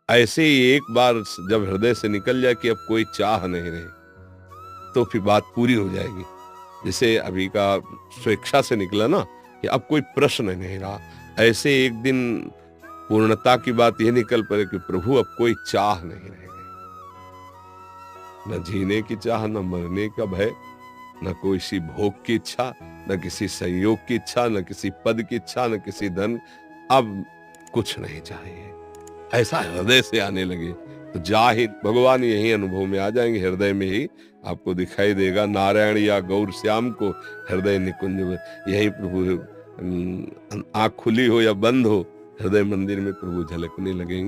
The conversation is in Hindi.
ऐसे ही एक बार जब हृदय से निकल जाए कि अब कोई चाह नहीं रही, तो फिर बात पूरी हो जाएगी। जैसे अभी का स्वेच्छा से निकला ना कि अब कोई प्रश्न नहीं रहा, ऐसे एक दिन पूर्णता की बात ये निकल पड़े कि प्रभु अब कोई चाह नहीं रह गई। न जीने की चाह, न मरने का भय, न कोई सी भोग की इच्छा, न किसी संयोग की इच्छा, न किसी पद की इच्छा, न किसी धन। अब कुछ नहीं चाहिए। ऐसा हृदय से आने लगे तो जाहिर भगवान यही अनुभव में आ जाएंगे, हृदय में ही आपको दिखाई देगा। नारायण या गौर श्याम को हृदय निकुंज में, यही प्रभु आंख खुली हो या बंद हो, हृदय मंदिर में प्रभु झलकने लगेंगे।